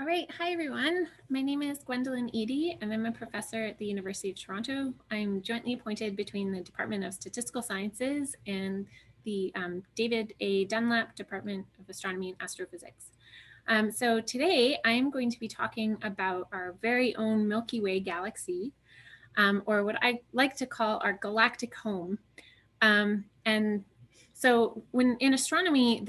All right, hi everyone. My name is Gwendolyn Eadie, and I'm a professor at the University of Toronto. I'm jointly appointed between the Department of Statistical Sciences and the David A. Dunlap Department of Astronomy and Astrophysics. So today I'm going to be talking about our very own Milky Way galaxy, or what I like to call our galactic home. And so when in astronomy,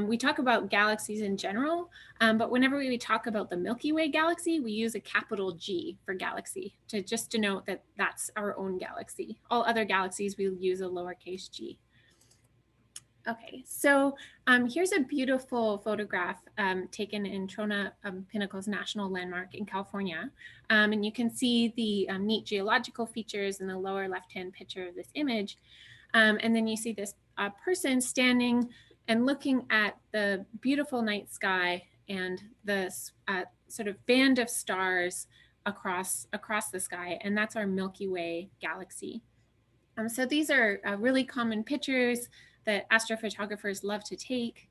we talk about galaxies in general, but whenever we talk about the Milky Way galaxy, we use a capital G for galaxy to just denote that that's our own galaxy. All other galaxies, we'll use a lowercase g. Okay, so here's a beautiful photograph taken in Trona Pinnacles National Landmark in California. And you can see the neat geological features in the lower left-hand picture of this image. And then you see this person standing and looking at the beautiful night sky and the sort of band of stars across the sky. And that's our Milky Way galaxy. So these are really common pictures that astrophotographers love to take.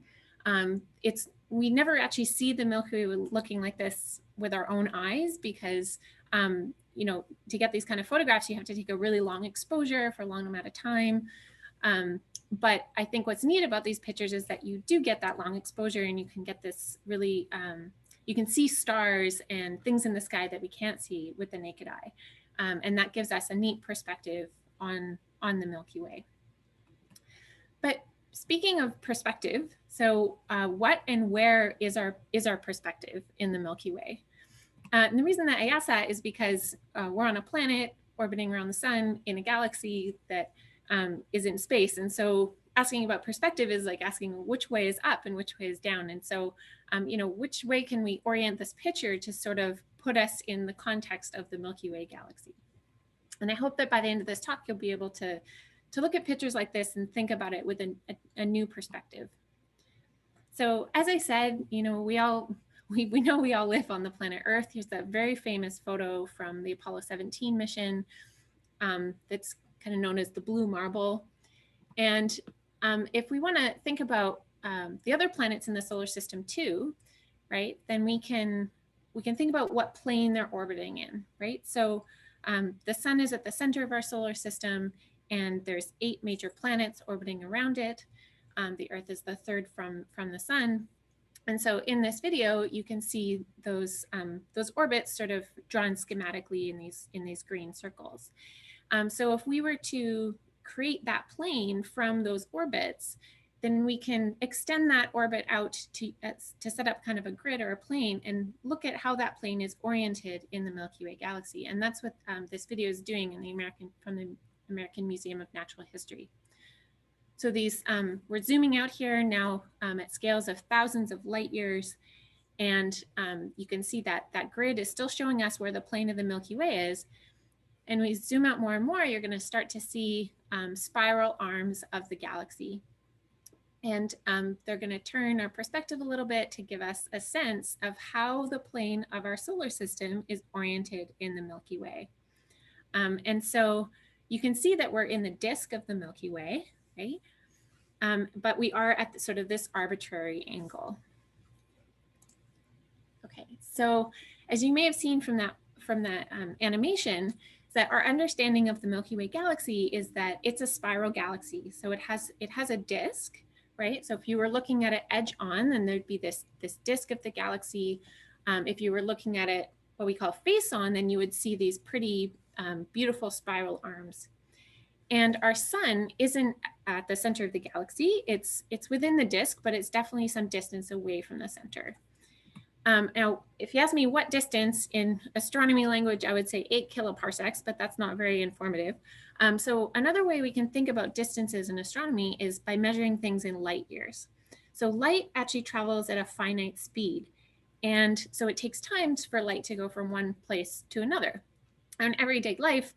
We never actually see the Milky Way looking like this with our own eyes because to get these kind of photographs, you have to take a really long exposure for a long amount of time. But I think what's neat about these pictures is that you do get that long exposure and you can get this really, you can see stars and things in the sky that we can't see with the naked eye. And that gives us a neat perspective on the Milky Way. But speaking of perspective, so what and where is our perspective in the Milky Way? And the reason that I ask that is because we're on a planet orbiting around the sun in a galaxy that is in space. And so asking about perspective is like asking which way is up and which way is down. And so, which way can we orient this picture to sort of put us in the context of the Milky Way galaxy? And I hope that by the end of this talk, you'll be able to look at pictures like this and think about it with a new perspective. So as I said, we know we all live on the planet Earth. Here's that very famous photo from the Apollo 17 mission that's kind of known as the blue marble. And if we want to think about the other planets in the solar system too, right, then we can think about what plane they're orbiting in, right? So the sun is at the center of our solar system, and there's 8 major planets orbiting around it. The Earth is the third from the sun. And so in this video, you can see those orbits sort of drawn schematically in these green circles. So if we were to create that plane from those orbits, then we can extend that orbit out to set up kind of a grid or a plane and look at how that plane is oriented in the Milky Way galaxy. And that's what this video is doing from the American Museum of Natural History. So these, we're zooming out here now at scales of thousands of light years. And you can see that grid is still showing us where the plane of the Milky Way is. And we zoom out more and more, you're going to start to see spiral arms of the galaxy. And they're going to turn our perspective a little bit to give us a sense of how the plane of our solar system is oriented in the Milky Way. And so you can see that we're in the disk of the Milky Way, right? But we are at sort of this arbitrary angle. Okay, so as you may have seen from that animation, that our understanding of the Milky Way galaxy is that it's a spiral galaxy. So it has a disk, right? So if you were looking at it edge on, then there'd be this disk of the galaxy. If you were looking at it what we call face on, then you would see these pretty beautiful spiral arms. And our sun isn't at the center of the galaxy. It's within the disk, but it's definitely some distance away from the center. Now, if you ask me what distance in astronomy language, I would say 8 kiloparsecs, but that's not very informative. So another way we can think about distances in astronomy is by measuring things in light years. So light actually travels at a finite speed. And so it takes time for light to go from one place to another. In everyday life,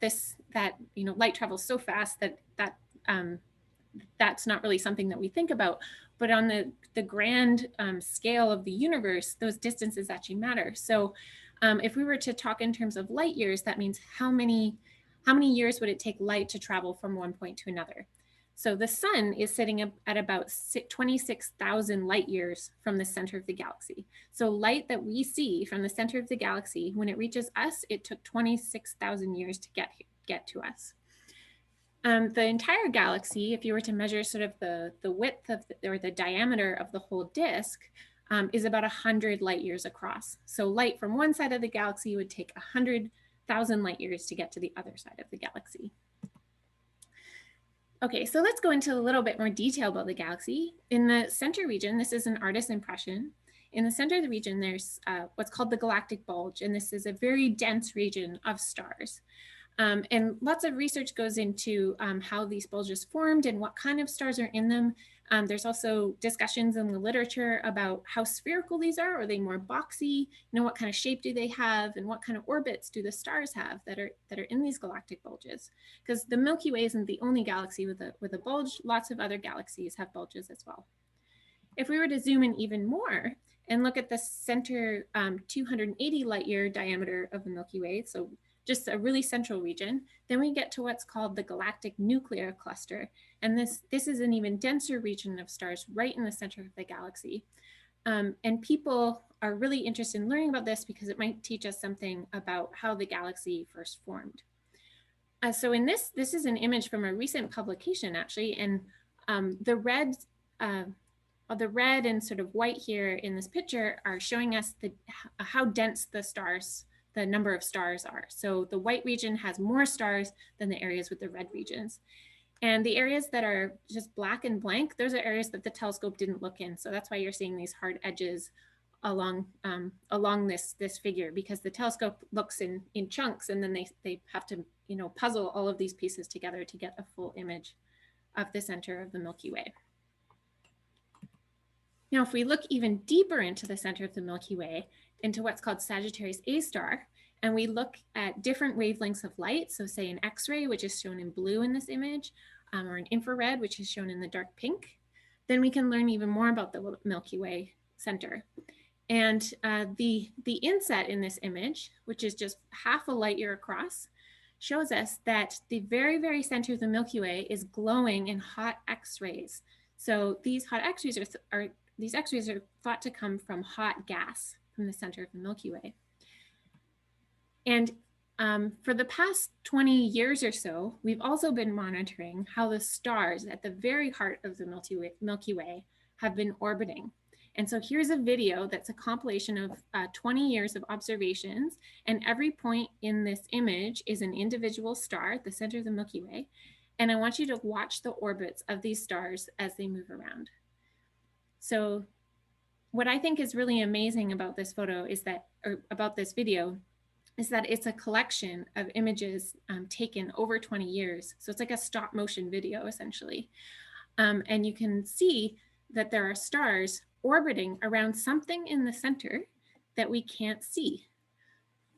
light travels so fast that that's not really something that we think about. But on the grand scale of the universe, those distances actually matter. So if we were to talk in terms of light years, that means how many years would it take light to travel from one point to another? So the sun is sitting at about 26,000 light years from the center of the galaxy. So light that we see from the center of the galaxy, when it reaches us, it took 26,000 years to get to us. The entire galaxy, if you were to measure sort of the width of or the diameter of the whole disk, is about 100 light years across. So light from one side of the galaxy would take 100,000 light years to get to the other side of the galaxy. Okay, so let's go into a little bit more detail about the galaxy. In the center region, this is an artist's impression. In the center of the region, there's what's called the Galactic Bulge, and this is a very dense region of stars. And lots of research goes into how these bulges formed and what kind of stars are in them. There's also discussions in the literature about how spherical these are. Are they more boxy? What kind of shape do they have? And what kind of orbits do the stars have that are in these galactic bulges? Because the Milky Way isn't the only galaxy with a bulge. Lots of other galaxies have bulges as well. If we were to zoom in even more and look at the center 280 light year diameter of the Milky Way, so just a really central region, then we get to what's called the galactic nuclear cluster. And this is an even denser region of stars right in the center of the galaxy. And people are really interested in learning about this because it might teach us something about how the galaxy first formed. So in this is an image from a recent publication actually, and the red and sort of white here in this picture are showing us how dense the number of stars are. So the white region has more stars than the areas with the red regions. And the areas that are just black and blank, those are areas that the telescope didn't look in. So that's why you're seeing these hard edges along this figure, because the telescope looks in chunks, and then they have to puzzle all of these pieces together to get a full image of the center of the Milky Way. Now, if we look even deeper into the center of the Milky Way, into what's called Sagittarius A star, and we look at different wavelengths of light, so say an X-ray, which is shown in blue in this image, or an infrared, which is shown in the dark pink, then we can learn even more about the Milky Way center. And the inset in this image, which is just half a light year across, shows us that the very, very center of the Milky Way is glowing in hot X-rays. So these hot X-rays these X-rays are thought to come from hot gas from the center of the Milky Way. And for the past 20 years or so, we've also been monitoring how the stars at the very heart of the Milky Way have been orbiting. And so here's a video that's a compilation of 20 years of observations, and every point in this image is an individual star at the center of the Milky Way. And I want you to watch the orbits of these stars as they move around. So what I think is really amazing about this photo is that, or about this video, is that it's a collection of images taken over 20 years. So it's like a stop motion video essentially. And you can see that there are stars orbiting around something in the center that we can't see,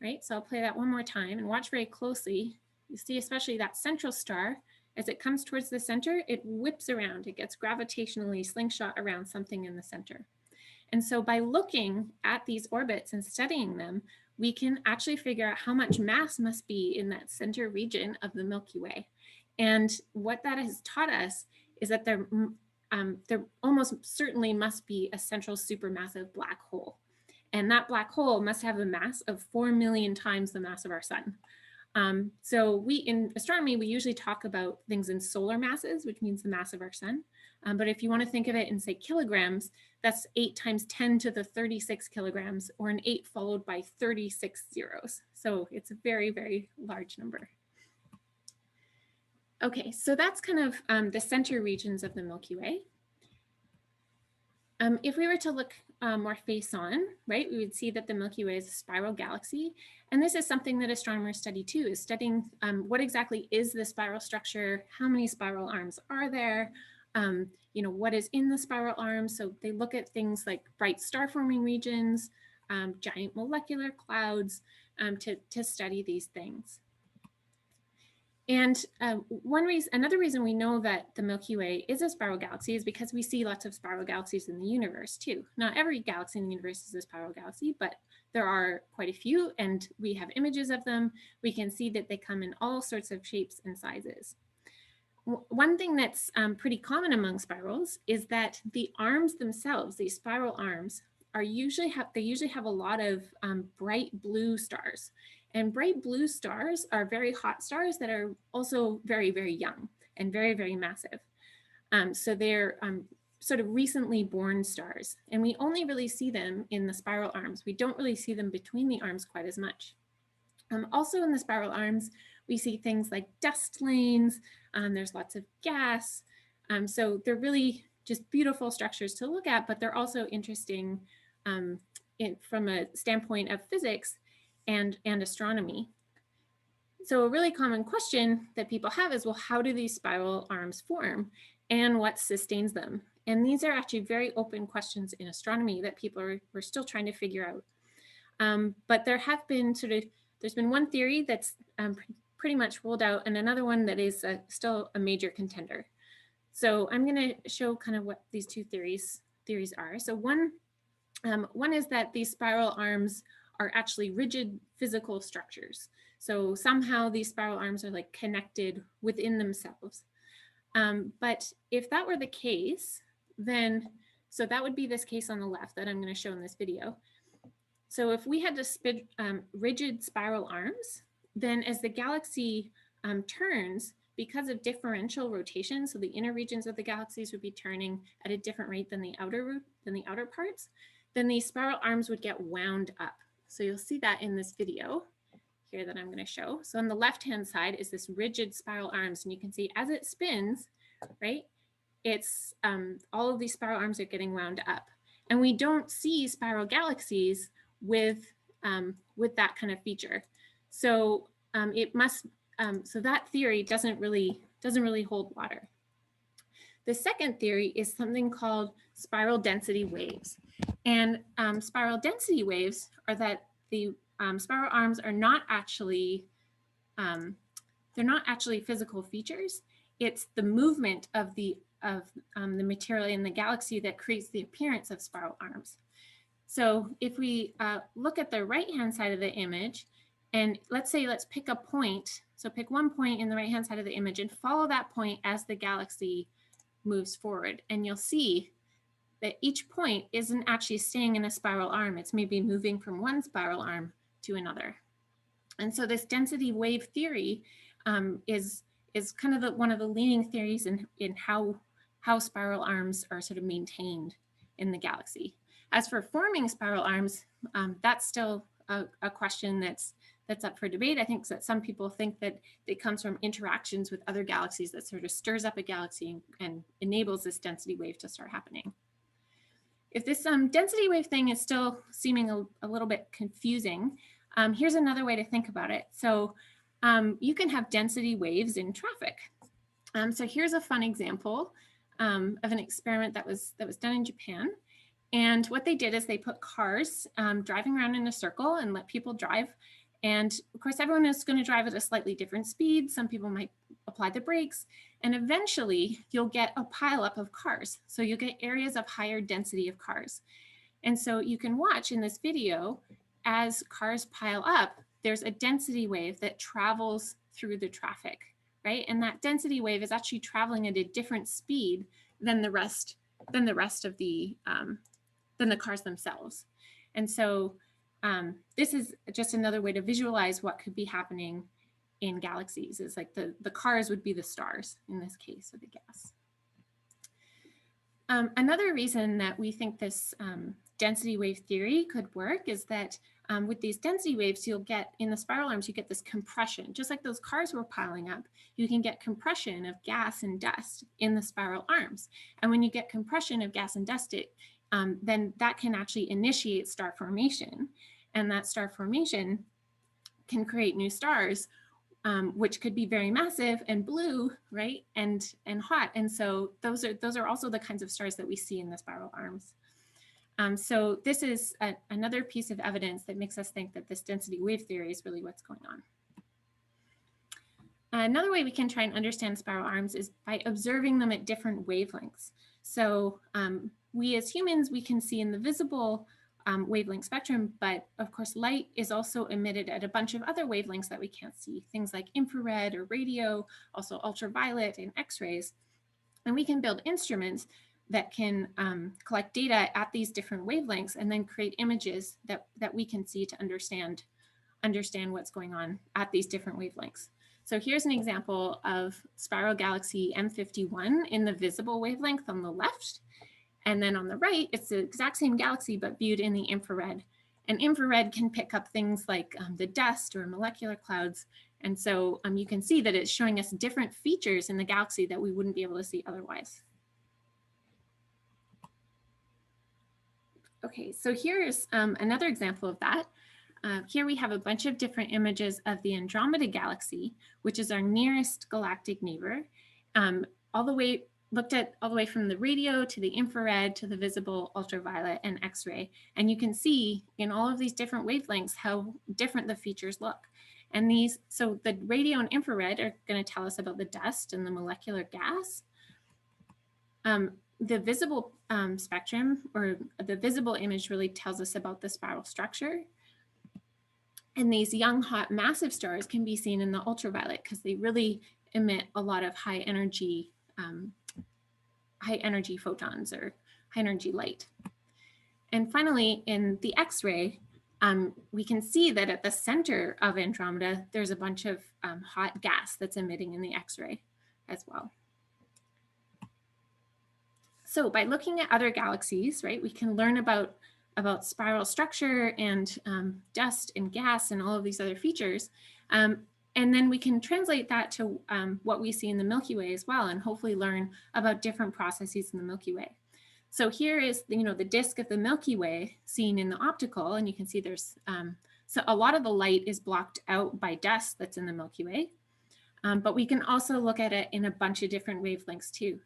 right? So I'll play that one more time and watch very closely. You see especially that central star, as it comes towards the center, it whips around, it gets gravitationally slingshot around something in the center. And so by looking at these orbits and studying them, we can actually figure out how much mass must be in that center region of the Milky Way. And what that has taught us is that there almost certainly must be a central supermassive black hole. And that black hole must have a mass of 4 million times the mass of our sun. So in astronomy, we usually talk about things in solar masses, which means the mass of our sun. But if you want to think of it in, say, kilograms, that's 8 times 10 to the 36 kilograms, or an 8 followed by 36 zeros. So it's a very, very large number. Okay, so that's kind of the center regions of the Milky Way. If we were to look more face on, right, we would see that the Milky Way is a spiral galaxy. And this is something that astronomers study too, is studying what exactly is the spiral structure, how many spiral arms are there, what is in the spiral arms. So they look at things like bright star forming regions, giant molecular clouds to study these things. And another reason we know that the Milky Way is a spiral galaxy is because we see lots of spiral galaxies in the universe too. Not every galaxy in the universe is a spiral galaxy, but there are quite a few, and we have images of them. We can see that they come in all sorts of shapes and sizes. One thing that's pretty common among spirals is that the arms themselves, these spiral arms, are usually have a lot of bright blue stars. And bright blue stars are very hot stars that are also very, very young and very, very massive. So they're sort of recently born stars. And we only really see them in the spiral arms. We don't really see them between the arms quite as much. Also in the spiral arms, we see things like dust lanes. There's lots of gas. So they're really just beautiful structures to look at, but they're also interesting from a standpoint of physics and astronomy. So a really common question that people have is, well, how do these spiral arms form and what sustains them? And these are actually very open questions in astronomy that people are still trying to figure out. But there have been there's been one theory that's pretty much ruled out and another one that is still a major contender. So I'm going to show kind of what these two theories are. So one is that these spiral arms are actually rigid physical structures. So somehow these spiral arms are like connected within themselves. But if that were the case, then, so that would be this case on the left that I'm going to show in this video. So if we had to rigid spiral arms, then as the galaxy turns, because of differential rotation, so the inner regions of the galaxies would be turning at a different rate than the outer parts, then these spiral arms would get wound up. So you'll see that in this video here that I'm going to show. So on the left-hand side is this rigid spiral arms, and you can see as it spins, right, it's all of these spiral arms are getting wound up. And we don't see spiral galaxies with that kind of feature. So so that theory doesn't really hold water. The second theory is something called spiral density waves. And spiral density waves are that the spiral arms are not actually physical features. It's the movement of the material in the galaxy that creates the appearance of spiral arms. So if we look at the right-hand side of the image, and let's pick a point. So pick one point in the right-hand side of the image and follow that point as the galaxy moves forward. And you'll see that each point isn't actually staying in a spiral arm. It's maybe moving from one spiral arm to another. And so this density wave theory is kind of one of the leading theories in how spiral arms are sort of maintained in the galaxy. As for forming spiral arms, that's still a question that's up for debate. I think that some people think that it comes from interactions with other galaxies that sort of stirs up a galaxy and enables this density wave to start happening. If this density wave thing is still seeming a little bit confusing, here's another way to think about it. So you can have density waves in traffic. So here's a fun example of an experiment that was done in Japan. And what they did is they put cars driving around in a circle and let people drive. And of course, everyone is going to drive at a slightly different speed. Some people might apply the brakes. And eventually, you'll get a pileup of cars. So you'll get areas of higher density of cars. And so you can watch in this video, as cars pile up, there's a density wave that travels through the traffic, right? And that density wave is actually traveling at a different speed than the rest of the cars themselves. And so this is just another way to visualize what could be happening in galaxies. Is like the cars would be the stars in this case, or the gas. Another reason that we think this density wave theory could work is that with these density waves, you'll get, in the spiral arms, you get this compression. Just like those cars were piling up, you can get compression of gas and dust in the spiral arms. And when you get compression of gas and dust, then that can actually initiate star formation. And that star formation can create new stars, which could be very massive and blue, right? And hot. And so those are also the kinds of stars that we see in the spiral arms. So this is another piece of evidence that makes us think that this density wave theory is really what's going on. Another way we can try and understand spiral arms is by observing them at different wavelengths. So we as humans, we can see in the visible wavelength spectrum, but of course light is also emitted at a bunch of other wavelengths that we can't see, things like infrared or radio, also ultraviolet and X-rays. And we can build instruments that can collect data at these different wavelengths and then create images that we can see to understand what's going on at these different wavelengths. So here's an example of spiral galaxy M51 in the visible wavelength on the left. And then on the right, it's the exact same galaxy, but viewed in the infrared. And infrared can pick up things like the dust or molecular clouds. And so you can see that it's showing us different features in the galaxy that we wouldn't be able to see otherwise. Okay, so here's another example of that. Here we have a bunch of different images of the Andromeda Galaxy, which is our nearest galactic neighbor, looked at all the way from the radio to the infrared to the visible, ultraviolet, and X-ray. And you can see in all of these different wavelengths how different the features look. And so the radio and infrared are going to tell us about the dust and the molecular gas. The visible spectrum, or the visible image, really tells us about the spiral structure. And these young, hot, massive stars can be seen in the ultraviolet because they really emit a lot of high energy photons or high energy light. And finally, in the X-ray, we can see that at the center of Andromeda, there's a bunch of hot gas that's emitting in the X-ray as well. So by looking at other galaxies, right, we can learn about spiral structure and dust and gas and all of these other features. And then we can translate that to what we see in the Milky Way as well, and hopefully learn about different processes in the Milky Way. So here is the disk of the Milky Way seen in the optical, and you can see there's so a lot of the light is blocked out by dust that's in the Milky Way. But we can also look at it in a bunch of different wavelengths too.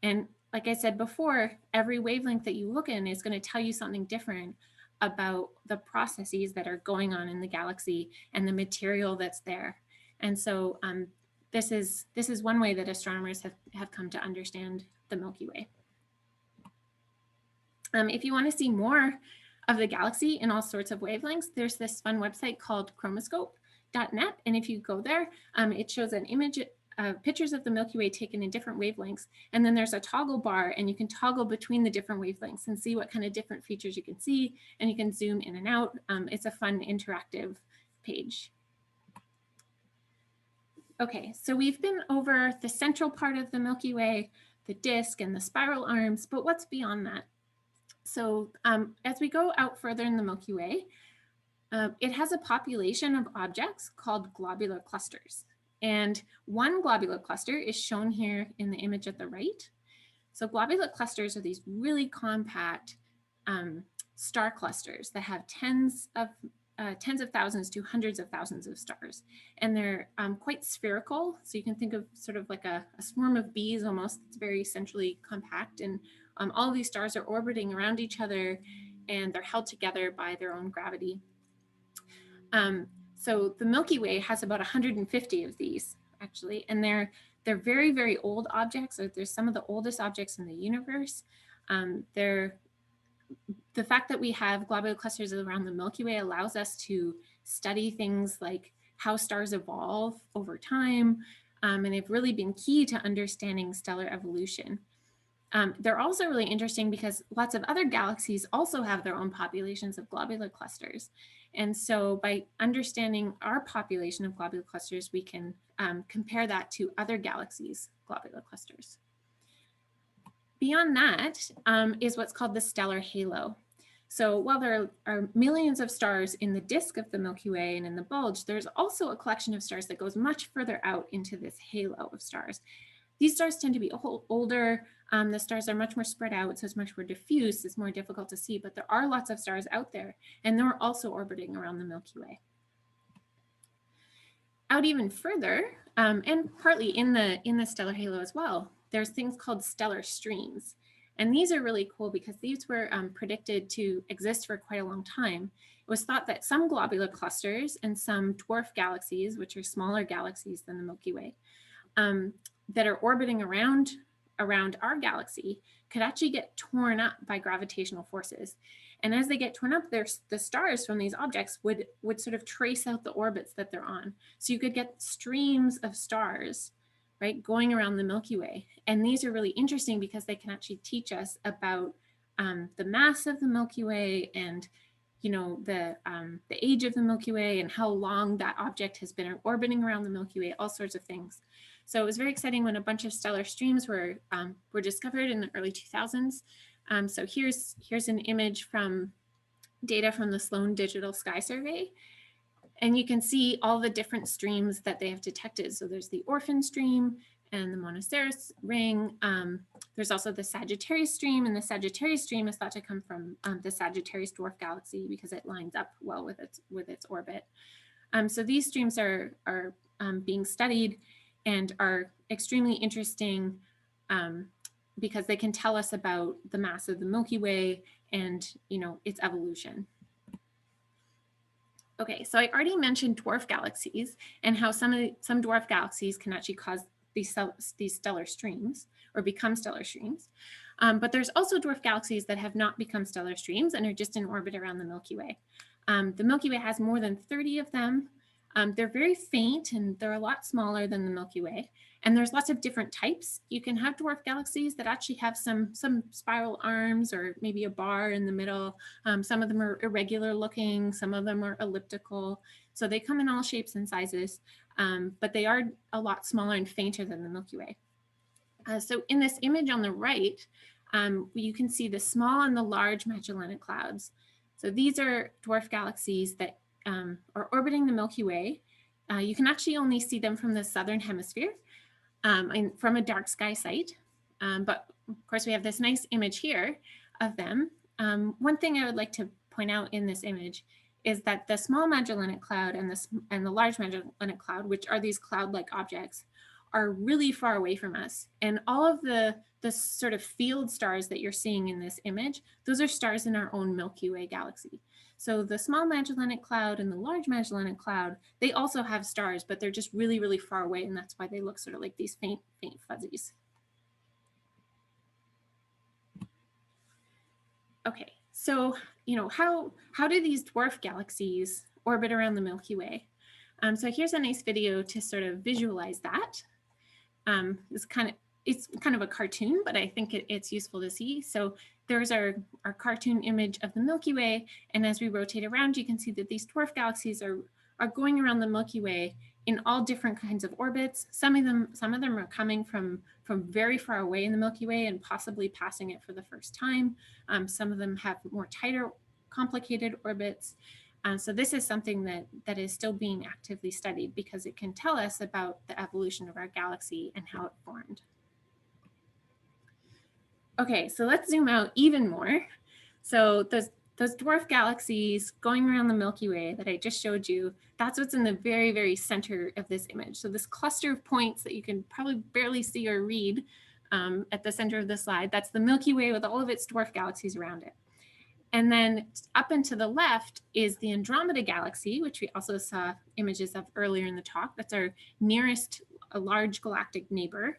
And like I said before, every wavelength that you look in is going to tell you something different about the processes that are going on in the galaxy and the material that's there. And so this is one way that astronomers have come to understand the Milky Way. If you want to see more of the galaxy in all sorts of wavelengths, there's this fun website called chromoscope.net. And if you go there, it shows an image, pictures of the Milky Way taken in different wavelengths. And then there's a toggle bar, and you can toggle between the different wavelengths and see what kind of different features you can see, and you can zoom in and out. It's a fun interactive page. Okay, so we've been over the central part of the Milky Way, the disk and the spiral arms, but what's beyond that? So as we go out further in the Milky Way, it has a population of objects called globular clusters. And one globular cluster is shown here in the image at the right. So globular clusters are these really compact star clusters that have tens of thousands to hundreds of thousands of stars. And they're quite spherical. So you can think of sort of like a swarm of bees almost. It's very centrally compact. And all of these stars are orbiting around each other, and they're held together by their own gravity. So the Milky Way has about 150 of these, actually, and they're very, very old objects. So they're some of the oldest objects in the universe. The fact that we have globular clusters around the Milky Way allows us to study things like how stars evolve over time, and they've really been key to understanding stellar evolution. They're also really interesting because lots of other galaxies also have their own populations of globular clusters. And so by understanding our population of globular clusters, we can compare that to other galaxies' globular clusters. Beyond that is what's called the stellar halo. So while there are millions of stars in the disk of the Milky Way and in the bulge, there's also a collection of stars that goes much further out into this halo of stars. These stars tend to be older. The stars are much more spread out, so it's much more diffuse. It's more difficult to see, but there are lots of stars out there, and they're also orbiting around the Milky Way. Out even further, and partly in the stellar halo as well, there's things called stellar streams. And these are really cool because these were predicted to exist for quite a long time. It was thought that some globular clusters and some dwarf galaxies, which are smaller galaxies than the Milky Way, that are orbiting around our galaxy could actually get torn up by gravitational forces. And as they get torn up, the stars from these objects would sort of trace out the orbits that they're on. So you could get streams of stars, right, going around the Milky Way. And these are really interesting because they can actually teach us about the mass of the Milky Way and the age of the Milky Way and how long that object has been orbiting around the Milky Way, all sorts of things. So it was very exciting when a bunch of stellar streams were discovered in the early 2000s. So here's an image from data from the Sloan Digital Sky Survey. And you can see all the different streams that they have detected. So there's the Orphan stream and the Monoceros ring. There's also the Sagittarius stream, and the Sagittarius stream is thought to come from the Sagittarius Dwarf galaxy because it lines up well with its orbit. So these streams are being studied and are extremely interesting because they can tell us about the mass of the Milky Way and its evolution. Okay, so I already mentioned dwarf galaxies and how some dwarf galaxies can actually cause these stellar streams or become stellar streams. But there's also dwarf galaxies that have not become stellar streams and are just in orbit around the Milky Way. The Milky Way has more than 30 of them. They're very faint and they're a lot smaller than the Milky Way. And there's lots of different types. You can have dwarf galaxies that actually have some spiral arms or maybe a bar in the middle. Some of them are irregular looking, some of them are elliptical. So they come in all shapes and sizes, but they are a lot smaller and fainter than the Milky Way. So in this image on the right, you can see the small and the large Magellanic Clouds. So these are dwarf galaxies that are orbiting the Milky Way. You can actually only see them from the southern hemisphere and from a dark sky site. But of course, we have this nice image here of them. One thing I would like to point out in this image is that the small Magellanic Cloud and the large Magellanic Cloud, which are these cloud-like objects, are really far away from us. And all of the sort of field stars that you're seeing in this image, those are stars in our own Milky Way galaxy. So the small Magellanic Cloud and the large Magellanic Cloud, they also have stars, but they're just really, really far away. And that's why they look sort of like these faint fuzzies. Okay, so, how do these dwarf galaxies orbit around the Milky Way? So here's a nice video to sort of visualize that. It's kind of a cartoon, but I think it's useful to see. So there's our cartoon image of the Milky Way. And as we rotate around, you can see that these dwarf galaxies are going around the Milky Way in all different kinds of orbits. Some of them are coming from very far away in the Milky Way and possibly passing it for the first time. Some of them have more tighter, complicated orbits. So this is something that is still being actively studied because it can tell us about the evolution of our galaxy and how it formed. Okay, so let's zoom out even more. So those dwarf galaxies going around the Milky Way that I just showed you, that's what's in the very, very center of this image. So this cluster of points that you can probably barely see or read at the center of the slide, that's the Milky Way with all of its dwarf galaxies around it. And then up and to the left is the Andromeda Galaxy, which we also saw images of earlier in the talk. That's our nearest large galactic neighbor.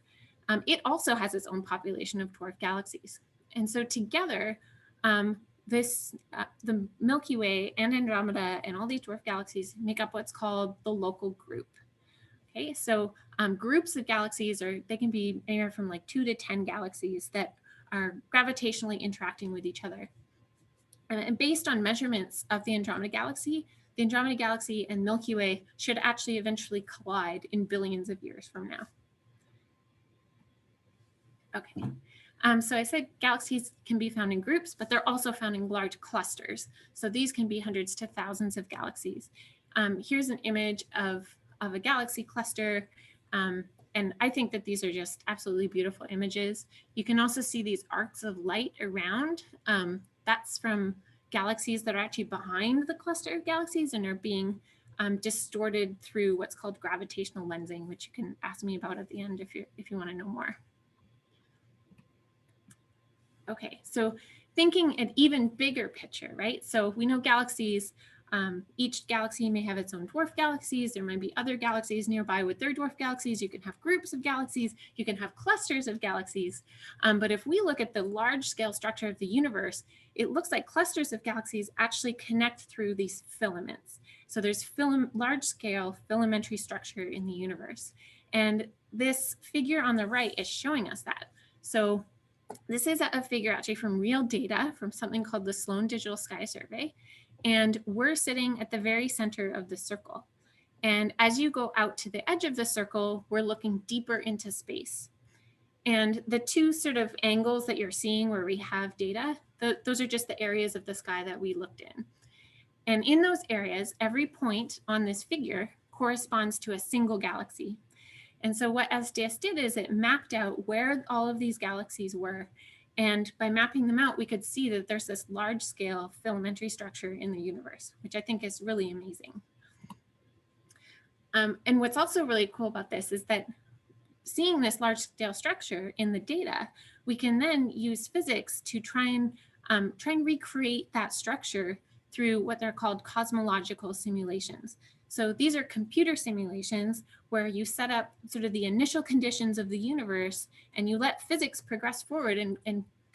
It also has its own population of dwarf galaxies. And so together, the Milky Way and Andromeda and all these dwarf galaxies make up what's called the local group. Okay, so groups of galaxies they can be anywhere from like 2 to 10 galaxies that are gravitationally interacting with each other. And based on measurements of the Andromeda Galaxy and Milky Way should actually eventually collide in billions of years from now. Okay, so I said galaxies can be found in groups, but they're also found in large clusters. So these can be hundreds to thousands of galaxies. Here's an image of a galaxy cluster. And I think that these are just absolutely beautiful images. You can also see these arcs of light around. That's from galaxies that are actually behind the cluster of galaxies and are being distorted through what's called gravitational lensing, which you can ask me about at the end if you want to know more. Okay, so thinking an even bigger picture, right? So we know galaxies Each galaxy may have its own dwarf galaxies. There might be other galaxies nearby with their dwarf galaxies. You can have groups of galaxies. You can have clusters of galaxies. But if we look at the large scale structure of the universe, it looks like clusters of galaxies actually connect through these filaments. So there's large scale filamentary structure in the universe. And this figure on the right is showing us that. So this is a figure actually from real data from something called the Sloan Digital Sky Survey. And we're sitting at the very center of the circle. And as you go out to the edge of the circle, we're looking deeper into space. And the two sort of angles that you're seeing where we have data, those are just the areas of the sky that we looked in. And in those areas, every point on this figure corresponds to a single galaxy. And so what SDS did is it mapped out where all of these galaxies were. And by mapping them out, we could see that there's this large scale filamentary structure in the universe, which I think is really amazing. And what's also really cool about this is that seeing this large scale structure in the data, we can then use physics to try and recreate that structure through what they're called cosmological simulations. So these are computer simulations where you set up sort of the initial conditions of the universe and you let physics progress forward and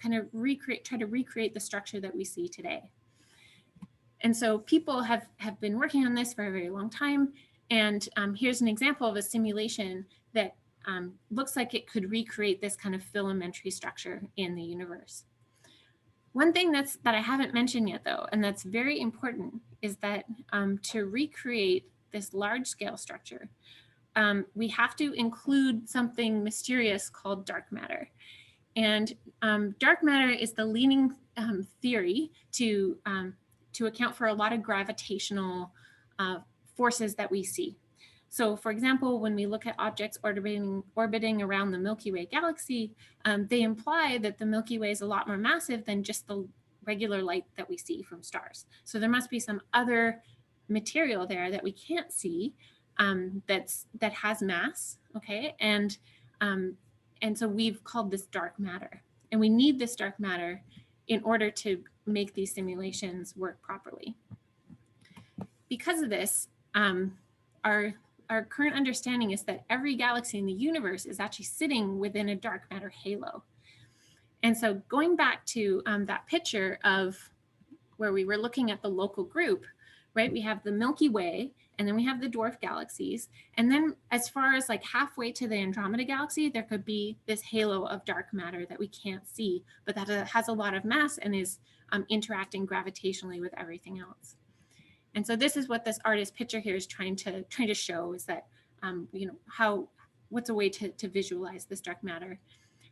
kind of try to recreate the structure that we see today. And so people have been working on this for a very long time. And here's an example of a simulation that looks like it could recreate this kind of filamentary structure in the universe. One thing that I haven't mentioned yet, though, and that's very important, is that to recreate this large scale structure, we have to include something mysterious called dark matter. And dark matter is the leading theory to account for a lot of gravitational forces that we see. So for example, when we look at objects orbiting around the Milky Way galaxy, they imply that the Milky Way is a lot more massive than just the regular light that we see from stars. So there must be some other material there that we can't see that has mass, okay? And so we've called this dark matter. And we need this dark matter in order to make these simulations work properly. Because of this, our current understanding is that every galaxy in the universe is actually sitting within a dark matter halo. And so going back to that picture of where we were looking at the local group, right? We have the Milky Way, and then we have the dwarf galaxies. And then as far as like halfway to the Andromeda Galaxy, there could be this halo of dark matter that we can't see, but that has a lot of mass and is interacting gravitationally with everything else. And so this is what this artist picture here is trying to show, is that, what's a way to visualize this dark matter.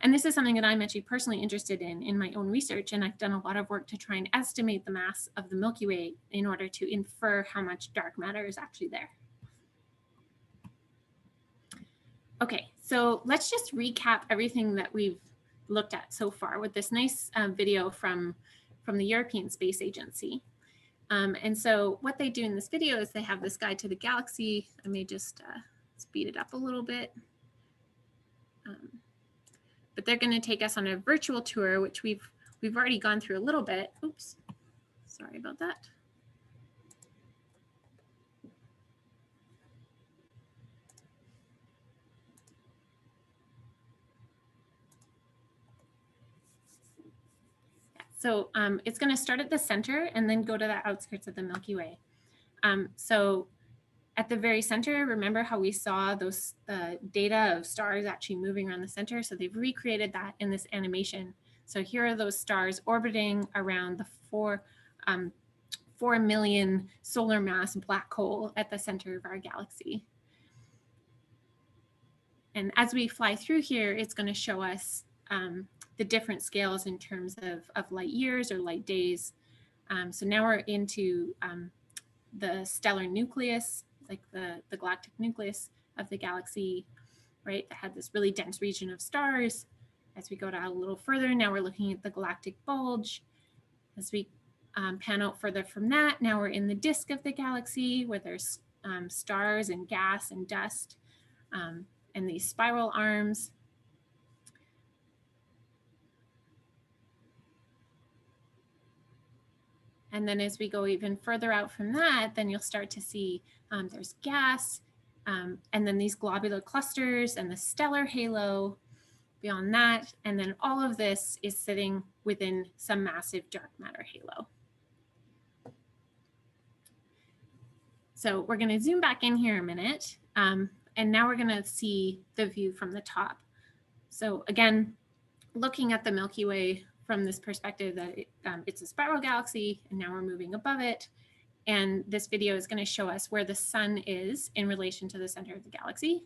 And this is something that I'm actually personally interested in my own research. And I've done a lot of work to try and estimate the mass of the Milky Way in order to infer how much dark matter is actually there. Okay, so let's just recap everything that we've looked at so far with this nice video from the European Space Agency. And so what they do in this video is they have this guide to the galaxy. I may just speed it up a little bit. But they're going to take us on a virtual tour, which we've already gone through a little bit. Oops, sorry about that. So it's going to start at the center and then go to the outskirts of the Milky Way. So at the very center, remember how we saw those data of stars actually moving around the center? So they've recreated that in this animation. So here are those stars orbiting around the 4 million solar mass black hole at the center of our galaxy. And as we fly through here, it's going to show us the different scales in terms of light years or light days. So now we're into the stellar nucleus, like the galactic nucleus of the galaxy, right? That had this really dense region of stars. As we go down a little further, now we're looking at the galactic bulge. As we pan out further from that, now we're in the disk of the galaxy where there's stars and gas and dust and these spiral arms. And then as we go even further out from that, then you'll start to see there's gas, and then these globular clusters and the stellar halo beyond that. And then all of this is sitting within some massive dark matter halo. So we're going to zoom back in here a minute. And now we're going to see the view from the top. So again, looking at the Milky Way from this perspective that it's a spiral galaxy, and now we're moving above it. And this video is going to show us where the sun is in relation to the center of the galaxy.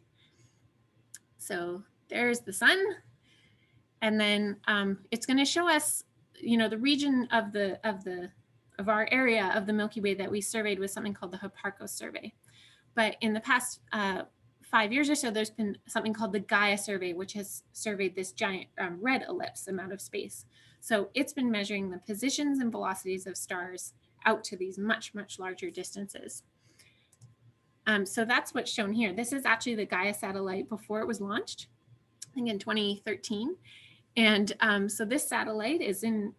So there's the sun. And then it's going to show us, the region of our area of the Milky Way that we surveyed was something called the Hipparcos survey. But in the past 5 years or so, there's been something called the Gaia survey, which has surveyed this giant red ellipse amount of space. So it's been measuring the positions and velocities of stars out to these much, much larger distances. So that's what's shown here. This is actually the Gaia satellite before it was launched, I think in 2013. And so this satellite is in,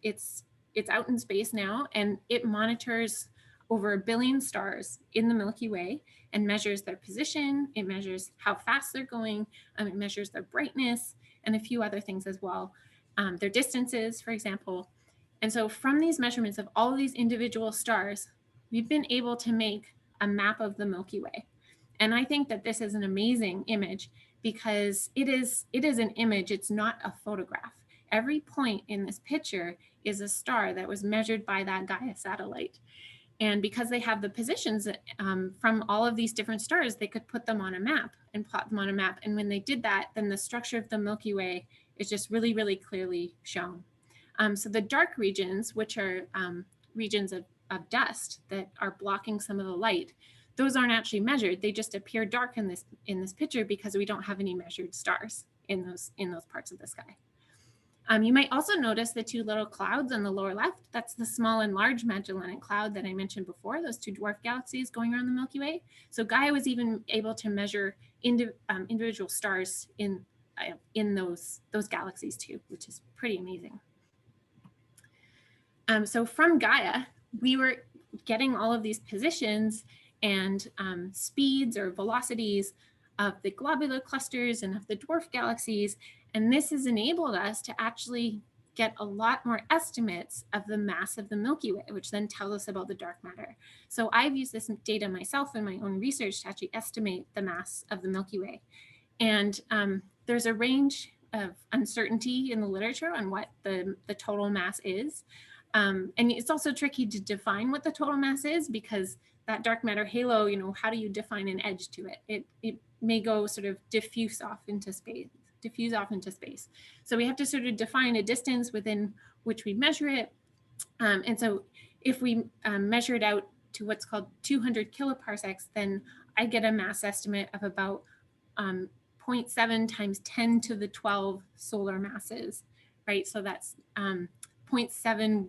it's out in space now, and it monitors over 1 billion stars in the Milky Way and measures their position. It measures how fast they're going. It measures their brightness and a few other things as well. Their distances, for example. And so from these measurements of all of these individual stars, we've been able to make a map of the Milky Way. And I think that this is an amazing image because it is an image, it's not a photograph. Every point in this picture is a star that was measured by that Gaia satellite. And because they have the positions from all of these different stars, they could put them on a map and plot them on a map. And when they did that, then the structure of the Milky Way is just really, really clearly shown. So the dark regions, which are regions of dust that are blocking some of the light, those aren't actually measured. They just appear dark in this picture because we don't have any measured stars in those parts of the sky. You might also notice the 2 little clouds on the lower left. That's the small and large Magellanic Cloud that I mentioned before, those 2 dwarf galaxies going around the Milky Way. So Gaia was even able to measure individual stars in those galaxies too, which is pretty amazing. So from Gaia, we were getting all of these positions and speeds or velocities of the globular clusters and of the dwarf galaxies. And this has enabled us to actually get a lot more estimates of the mass of the Milky Way, which then tells us about the dark matter. So I've used this data myself in my own research to actually estimate the mass of the Milky Way. And there's a range of uncertainty in the literature on what the total mass is. And it's also tricky to define what the total mass is because that dark matter halo, how do you define an edge to it? It may go sort of diffuse off into space. So we have to sort of define a distance within which we measure it. And so if we measure it out to what's called 200 kiloparsecs, then I get a mass estimate of about 0.7 times 10 to the 12 solar masses, right? So that's 0.7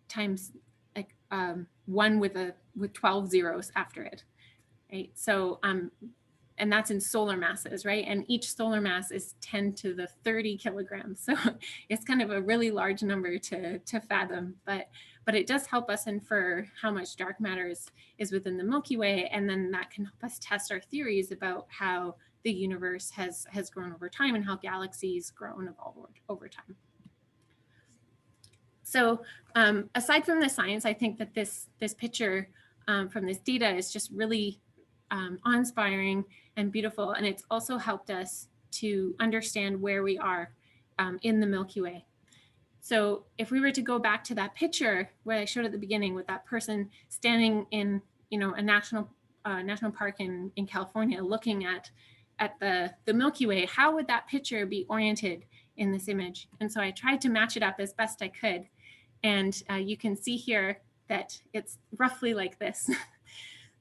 times like 1 with 12 zeros after it, right? So and that's in solar masses, right? And each solar mass is 10 to the 30 kilograms. So it's kind of a really large number to fathom, but it does help us infer how much dark matter is within the Milky Way. And then that can help us test our theories about how the universe has grown over time and how galaxies grow and evolve over time. So aside from the science, I think that this picture from this data is just really awe-inspiring and beautiful. And it's also helped us to understand where we are in the Milky Way. So if we were to go back to that picture where I showed at the beginning with that person standing in, a national park in California looking at the Milky Way, how would that picture be oriented in this image? And so I tried to match it up as best I could. And you can see here that it's roughly like this.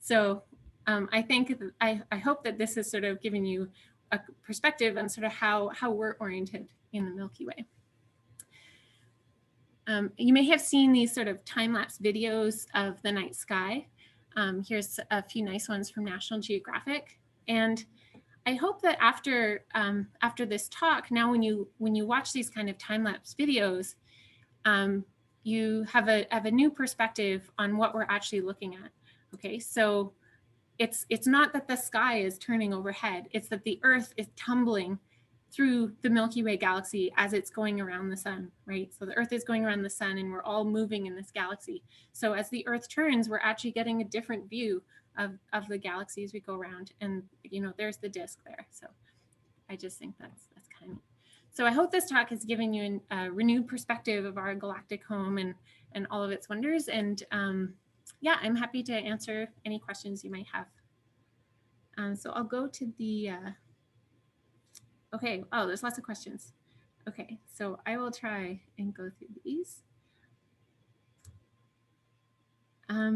So I hope that this is sort of giving you a perspective on sort of how we're oriented in the Milky Way. You may have seen these sort of time-lapse videos of the night sky. Here's a few nice ones from National Geographic. And I hope that after this talk, now when you watch these kind of time-lapse videos, you have a new perspective on what we're actually looking at. Okay, so it's not that the sky is turning overhead, it's that the Earth is tumbling through the Milky Way galaxy as it's going around the sun, right? So the Earth is going around the sun and we're all moving in this galaxy. So as the Earth turns, we're actually getting a different view of the galaxy as we go around. And, you know, there's the disk there. So I just think that's kind of neat. So I hope this talk has given you a renewed perspective of our galactic home and all of its wonders. And yeah, I'm happy to answer any questions you might have. So I'll go to the, okay, oh, there's lots of questions. Okay, so I will try and go through these.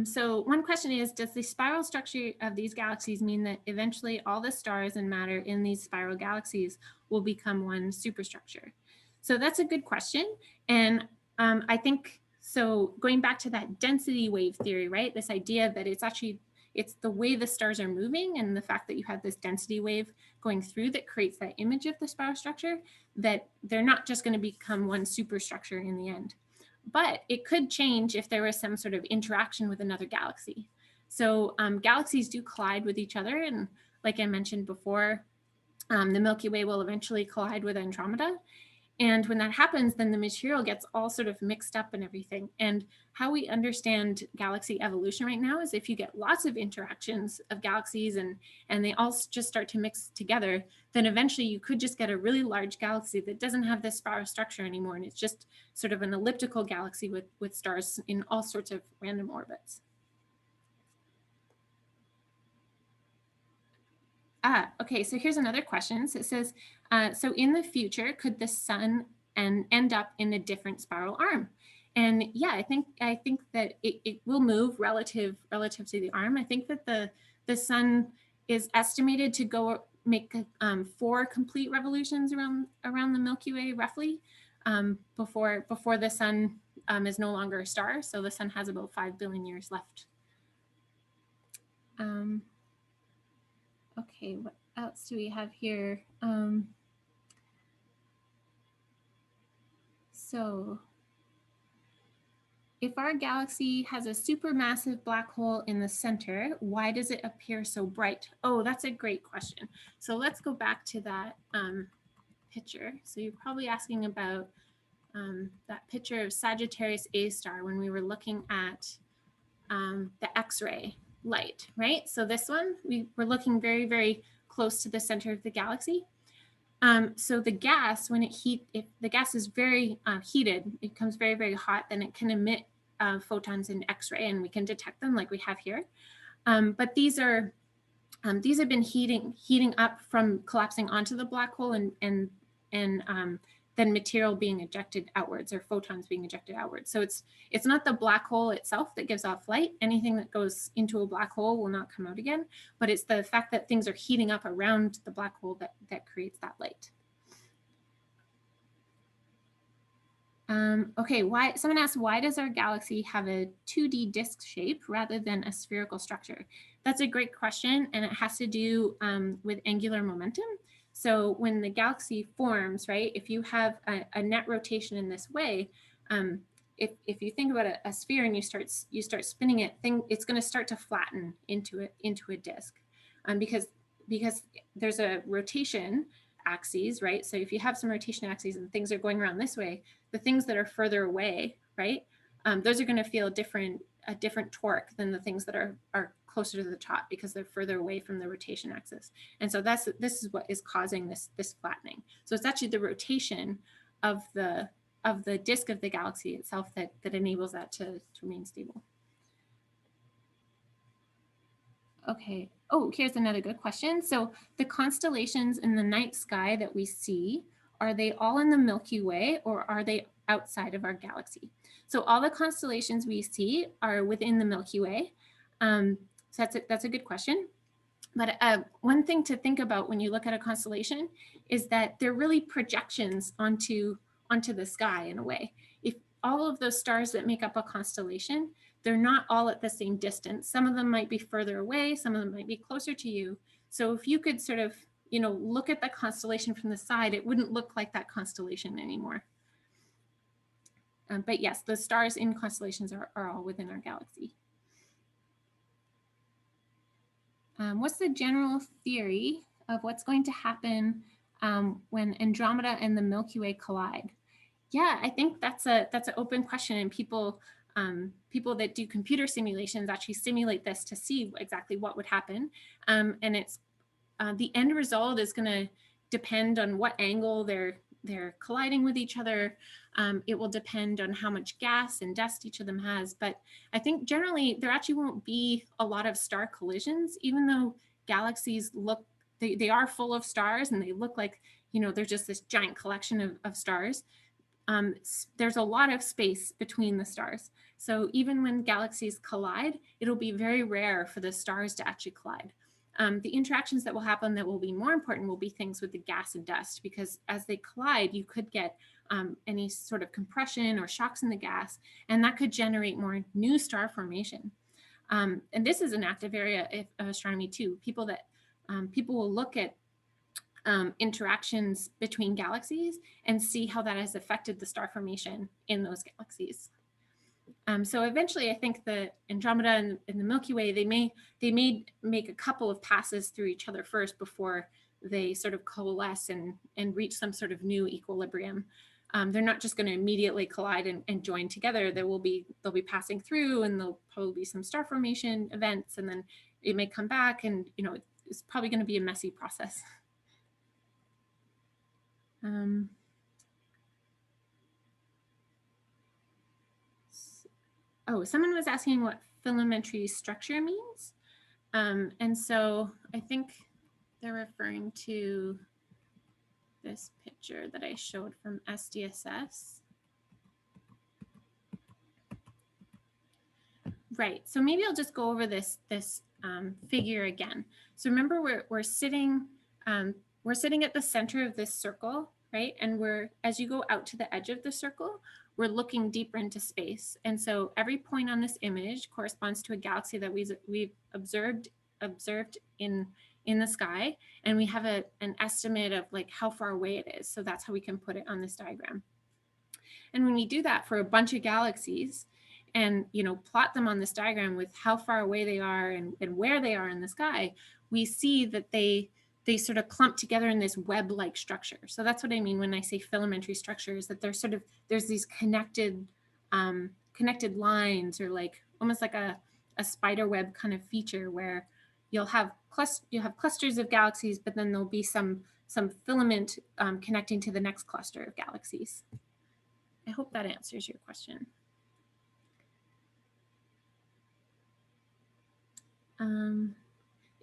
So one question is, does the spiral structure of these galaxies mean that eventually all the stars and matter in these spiral galaxies will become one superstructure? So that's a good question. And I think, so going back to that density wave theory, right? This idea that it's the way the stars are moving and the fact that you have this density wave going through that creates that image of the spiral structure, that they're not just going to become one superstructure in the end. But it could change if there was some sort of interaction with another galaxy. So galaxies do collide with each other. And like I mentioned before, the Milky Way will eventually collide with Andromeda. And when that happens, then the material gets all sort of mixed up and everything. And how we understand galaxy evolution right now is if you get lots of interactions of galaxies and they all just start to mix together, then eventually you could just get a really large galaxy that doesn't have this spiral structure anymore. And it's just sort of an elliptical galaxy with stars in all sorts of random orbits. Okay, so here's another question. So it says, so in the future, could the sun end up in a different spiral arm? And yeah, I think that it will move relative to the arm. I think that the sun is estimated to make 4 complete revolutions around the Milky Way roughly before the sun is no longer a star. So the sun has about 5 billion years left. Okay, what else do we have here? So if our galaxy has a supermassive black hole in the center, why does it appear so bright? Oh, that's a great question. So let's go back to that picture. So you're probably asking about that picture of Sagittarius A star when we were looking at the X-ray light, right? So this one, we were looking very, very close to the center of the galaxy. So the gas, if the gas is very heated, it becomes very, very hot, then it can emit photons in X-ray, and we can detect them like we have here. But these have been heating up from collapsing onto the black hole and then material being ejected outwards, or photons being ejected outwards. So it's not the black hole itself that gives off light. Anything that goes into a black hole will not come out again, but it's the fact that things are heating up around the black hole that creates that light. Okay, someone asked, why does our galaxy have a 2D disk shape rather than a spherical structure? That's a great question, and it has to do with angular momentum. So when the galaxy forms, right, if you have a net rotation in this way, if you think about a sphere and you start spinning it, it's going to start to flatten into a disk, because there's a rotation axes, right? So if you have some rotation axes and things are going around this way, the things that are further away, right, those are going to feel a different torque than the things that are closer to the top because they're further away from the rotation axis. And so this is what is causing this flattening. So it's actually the rotation of the disk of the galaxy itself that enables that to remain stable. Okay. Oh, here's another good question. So the constellations in the night sky that we see, are they all in the Milky Way or are they outside of our galaxy? So all the constellations we see are within the Milky Way. So that's a good question. But one thing to think about when you look at a constellation is that they're really projections onto the sky in a way. If all of those stars that make up a constellation, they're not all at the same distance. Some of them might be further away, some of them might be closer to you. So if you could sort of, look at the constellation from the side, it wouldn't look like that constellation anymore. But yes, the stars in constellations are all within our galaxy. What's the general theory of what's going to happen when Andromeda and the Milky Way collide? Yeah, I think that's an open question, and people that do computer simulations actually simulate this to see exactly what would happen. And it's the end result is going to depend on what angle they're colliding with each other. It will depend on how much gas and dust each of them has. But I think generally there actually won't be a lot of star collisions, even though galaxies look, they are full of stars and they look like, they're just this giant collection of stars. There's a lot of space between the stars. So even when galaxies collide, it'll be very rare for the stars to actually collide. The interactions that will happen that will be more important will be things with the gas and dust, because as they collide, you could get any sort of compression or shocks in the gas, and that could generate more new star formation. And this is an active area of astronomy too. People will look at interactions between galaxies and see how that has affected the star formation in those galaxies. So eventually, I think the Andromeda and the Milky Way, they may make a couple of passes through each other first before they sort of coalesce and reach some sort of new equilibrium. They're not just going to immediately collide and join together. They'll be passing through, and there'll probably be some star formation events, and then it may come back, and it's probably going to be a messy process. Oh, someone was asking what filamentary structure means. And so I think they're referring to this picture that I showed from SDSS. Right, so maybe I'll just go over this figure again. So remember, we're sitting at the center of this circle, right? And as you go out to the edge of the circle, we're looking deeper into space. And so every point on this image corresponds to a galaxy that we've observed in the sky, and we have an estimate of like how far away it is. So that's how we can put it on this diagram. And when we do that for a bunch of galaxies and plot them on this diagram with how far away they are and where they are in the sky, we see that they sort of clump together in this web-like structure. So that's what I mean when I say filamentary structures, that there's these connected lines, or like almost like a spider web kind of feature, where you'll have clusters of galaxies, but then there'll be some filament connecting to the next cluster of galaxies. I hope that answers your question.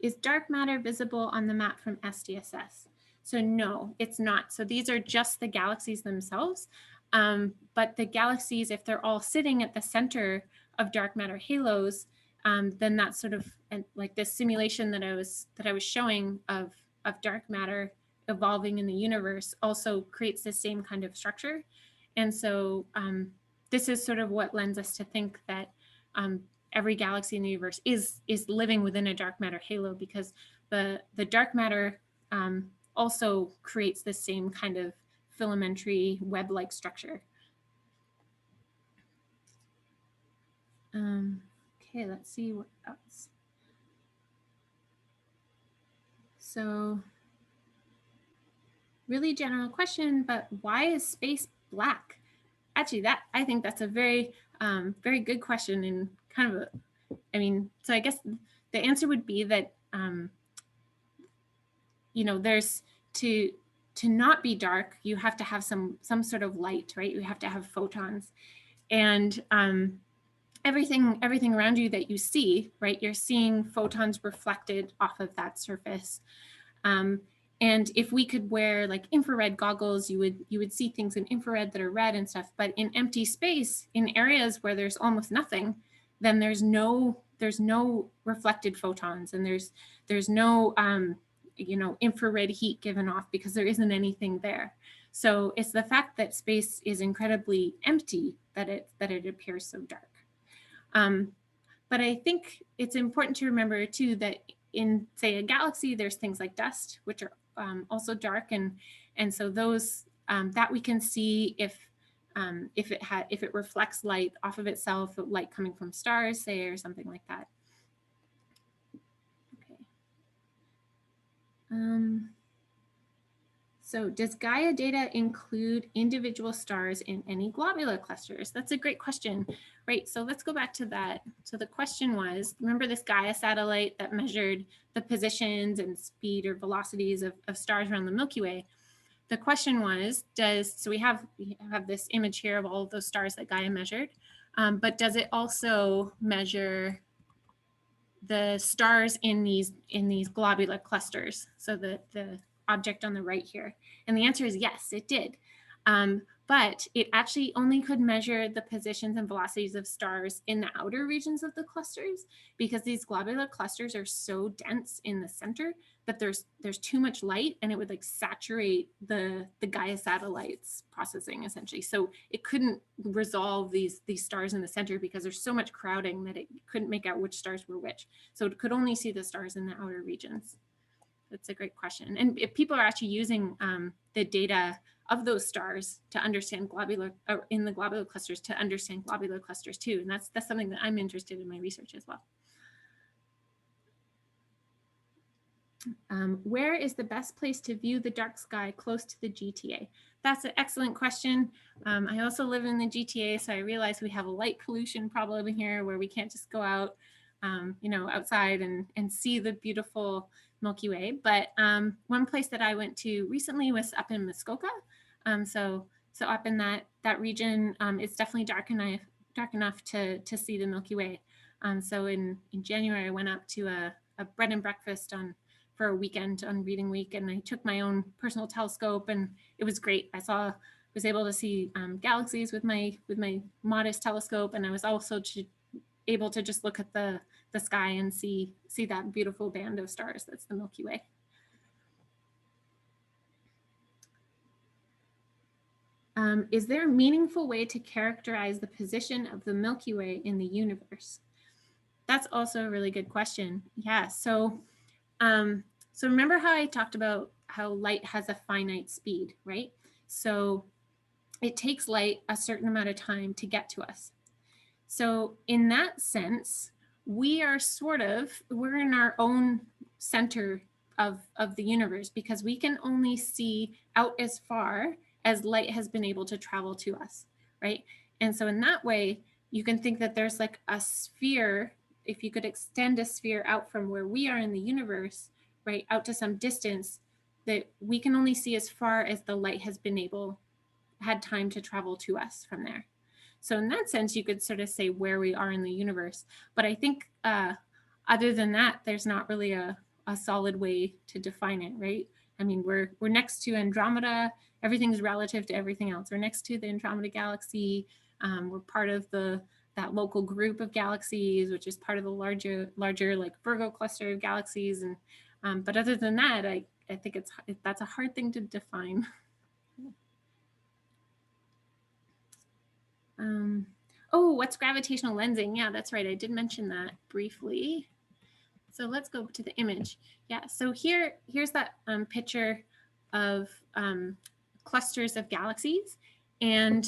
Is dark matter visible on the map from SDSS? So no, it's not. So these are just the galaxies themselves. But the galaxies, if they're all sitting at the center of dark matter halos, then that's sort of like this simulation that I was showing of dark matter evolving in the universe also creates the same kind of structure. And so this is sort of what lends us to think that every galaxy in the universe is living within a dark matter halo, because the dark matter also creates the same kind of filamentary web-like structure. Okay, let's see what else. So, really general question, but why is space black? Actually, I think that's a very, very good question, and kind of so I guess the answer would be that, there's to not be dark, you have to have some sort of light, right? You have to have photons, and everything around you that you see, right? You're seeing photons reflected off of that surface. And if we could wear like infrared goggles, you would see things in infrared that are red and stuff. But in empty space, in areas where there's almost nothing, then there's no reflected photons, and there's no infrared heat given off, because there isn't anything there. So it's the fact that space is incredibly empty that it appears so dark. But I think it's important to remember too that in, say, a galaxy, there's things like dust, which are also dark, and so those that we can see if if it reflects light off of itself, light coming from stars, say, or something like that. Okay. So does Gaia data include individual stars in any globular clusters? That's a great question, right? So let's go back to that. So the question was, remember this Gaia satellite that measured the positions and speed or velocities of stars around the Milky Way? The question was, so we have this image here of all of those stars that Gaia measured, but does it also measure the stars in these globular clusters? So the object on the right here. And the answer is yes, it did. But it actually only could measure the positions and velocities of stars in the outer regions of the clusters, because these globular clusters are so dense in the center that there's too much light, and it would like saturate the Gaia satellites processing essentially. So it couldn't resolve these stars in the center because there's so much crowding that it couldn't make out which stars were which. So it could only see the stars in the outer regions. That's a great question. And if people are actually using the data of those stars to understand in the globular clusters to understand globular clusters too. And that's something that I'm interested in my research as well. Where is the best place to view the dark sky close to the GTA? That's an excellent question. I also live in the GTA, so I realize we have a light pollution problem here where we can't just go out, outside and see the beautiful Milky Way. But one place that I went to recently was up in Muskoka. So up in that region, it's definitely dark enough to see the Milky Way. So in January, I went up to a bread and breakfast for a weekend on reading week, and I took my own personal telescope, and it was great. Was able to see galaxies with my modest telescope, and I was also able to just look at the sky and see that beautiful band of stars that's the Milky Way. Is there a meaningful way to characterize the position of the Milky Way in the universe? That's also a really good question. Yeah, so remember how I talked about how light has a finite speed, right? So it takes light a certain amount of time to get to us. So in that sense, we're in our own center of the universe, because we can only see out as far as light has been able to travel to us, right? And so in that way, you can think that there's like a sphere. If you could extend a sphere out from where we are in the universe, right, out to some distance, that we can only see as far as the light has had time to travel to us from there. So in that sense, you could sort of say where we are in the universe. But I think other than that, there's not really a solid way to define it, right? I mean, we're next to Andromeda. Everything's relative to everything else. We're next to the Andromeda Galaxy. We're part of that local group of galaxies, which is part of the larger like Virgo cluster of galaxies. And but other than that, I think that's a hard thing to define. Oh, what's gravitational lensing? Yeah, that's right. I did mention that briefly. So let's go to the image. Yeah, so here's that picture of clusters of galaxies. And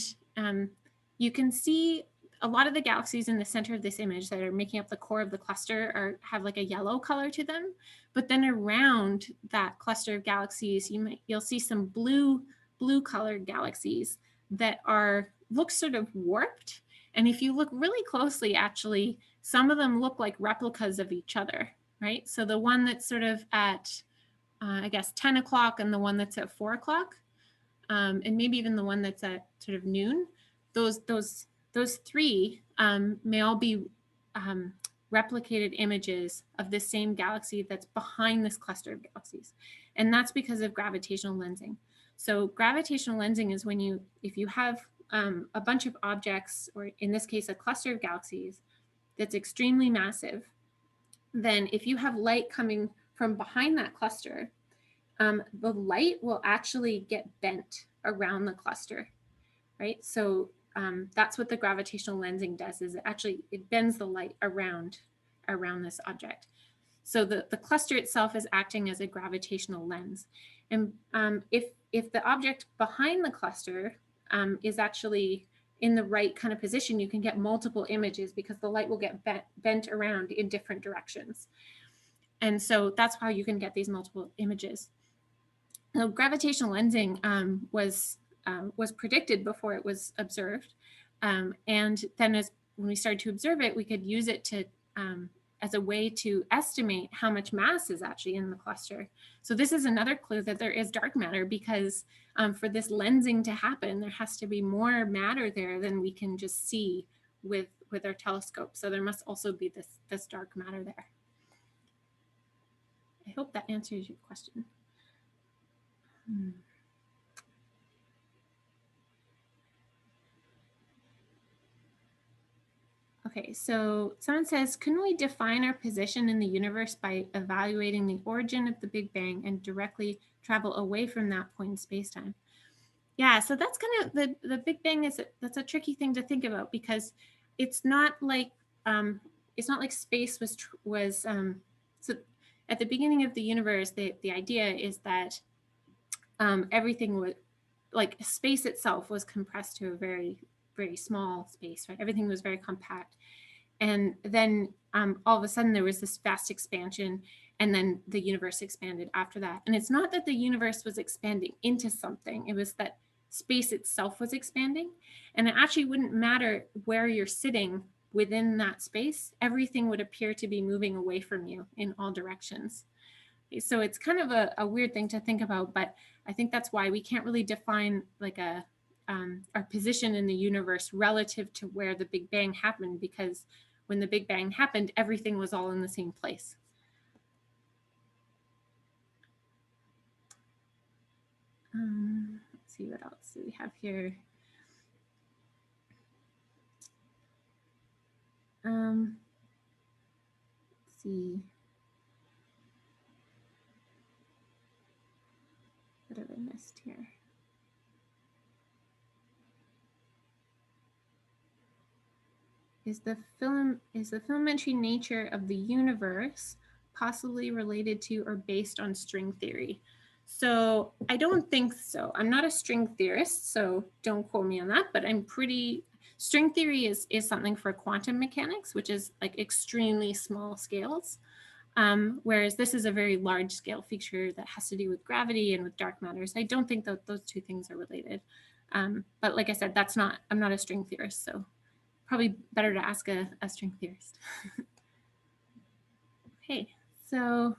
you can see a lot of the galaxies in the center of this image that are making up the core of the cluster have like a yellow color to them. But then around that cluster of galaxies, you'll see some blue colored galaxies that look sort of warped. And if you look really closely, actually, some of them look like replicas of each other, right? So the one that's sort of at, I guess, 10 o'clock and the one that's at 4 o'clock, and maybe even the one that's at sort of noon, those three may all be replicated images of the same galaxy that's behind this cluster of galaxies. And that's because of gravitational lensing. So gravitational lensing is if you have a bunch of objects, or in this case, a cluster of galaxies that's extremely massive, then if you have light coming from behind that cluster, the light will actually get bent around the cluster, right? So that's what the gravitational lensing does, is it bends the light around this object. So the cluster itself is acting as a gravitational lens. And if the object behind the cluster is actually in the right kind of position, you can get multiple images because the light will get bent around in different directions. And so that's how you can get these multiple images. So gravitational lensing was predicted before it was observed. And then when we started to observe it, we could use it to as a way to estimate how much mass is actually in the cluster. So this is another clue that there is dark matter, because for this lensing to happen, there has to be more matter there than we can just see with our telescope. So there must also be this dark matter there. I hope that answers your question. Okay, so someone says, can we define our position in the universe by evaluating the origin of the Big Bang and directly travel away from that point in space-time? Yeah, so that's kind of the Big Bang that's a tricky thing to think about, because it's not like space was so at the beginning of the universe, the idea is that everything was, like, space itself was compressed to a very, very small space, right? Everything was very compact. And then all of a sudden there was this vast expansion, and then the universe expanded after that. And it's not that the universe was expanding into something, it was that space itself was expanding. And it actually wouldn't matter where you're sitting within that space, everything would appear to be moving away from you in all directions. So it's kind of a weird thing to think about, but I think that's why we can't really define like our position in the universe relative to where the Big Bang happened, because when the Big Bang happened, everything was all in the same place. Let's see, what else do we have here? Let's see. What have I missed here? Is the filamentary nature of the universe possibly related to or based on string theory? So I don't think so. I'm not a string theorist, so don't quote me on that, but string theory is something for quantum mechanics, which is like extremely small scales. Whereas this is a very large scale feature that has to do with gravity and with dark matter. So I don't think that those two things are related. But like I said, I'm not a string theorist, so probably better to ask a string theorist. Okay, so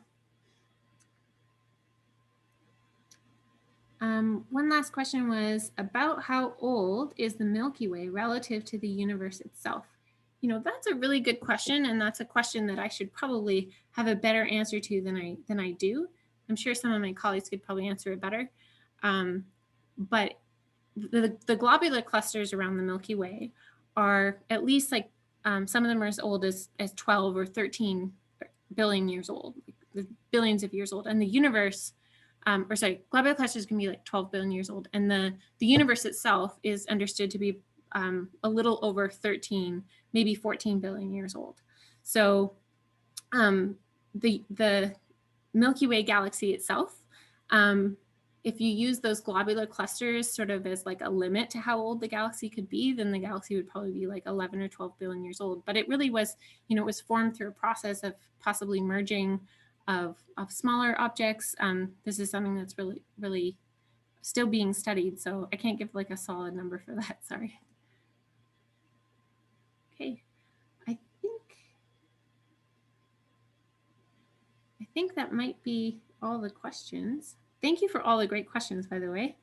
one last question was about how old is the Milky Way relative to the universe itself? You know, that's a really good question, and that's a question that I should probably have a better answer to than I do. I'm sure some of my colleagues could probably answer it better. But the globular clusters around the Milky Way are at least like some of them are as old as 12 or 13 billion years old, like billions of years old, and the universe. Globular clusters can be like 12 billion years old, and the universe itself is understood to be a little over 13, maybe 14 billion years old. So the Milky Way galaxy itself, if you use those globular clusters sort of as like a limit to how old the galaxy could be, then the galaxy would probably be like 11 or 12 billion years old. But it really was, you know, it was formed through a process of possibly merging of smaller objects. This is something that's really, really still being studied, so I can't give like a solid number for that, sorry. Okay, I think that might be all the questions. Thank you for all the great questions, by the way.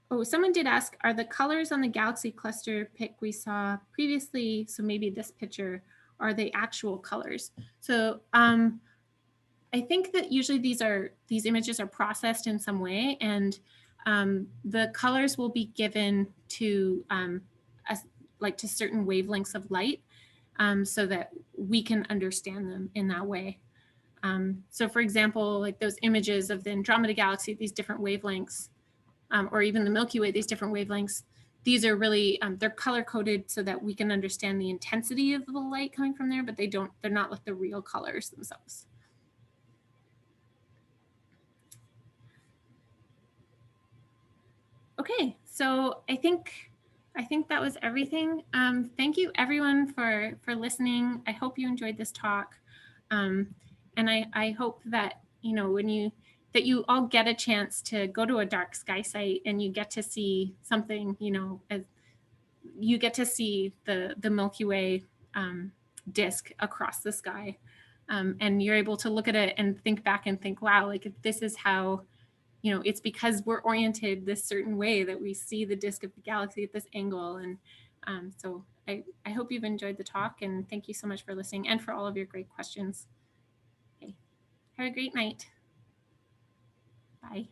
Oh, someone did ask, are the colors on the galaxy cluster pic we saw previously, so maybe this picture, are they actual colors? So I think that usually these images are processed in some way, and the colors will be given to to certain wavelengths of light, so that we can understand them in that way. So for example, like those images of the Andromeda Galaxy, these different wavelengths, or even the Milky Way, these different wavelengths, these are really, they're color coded so that we can understand the intensity of the light coming from there, but they're not like the real colors themselves. Okay, so I think that was everything. Thank you everyone for listening. I hope you enjoyed this talk, and I hope that that you all get a chance to go to a dark sky site and you get to see something. As you get to see the Milky Way disk across the sky, and you're able to look at it and think back and think, wow, like if this is how it's because we're oriented this certain way that we see the disk of the galaxy at this angle. And so I hope you've enjoyed the talk, and thank you so much for listening and for all of your great questions. Okay. Have a great night. Bye.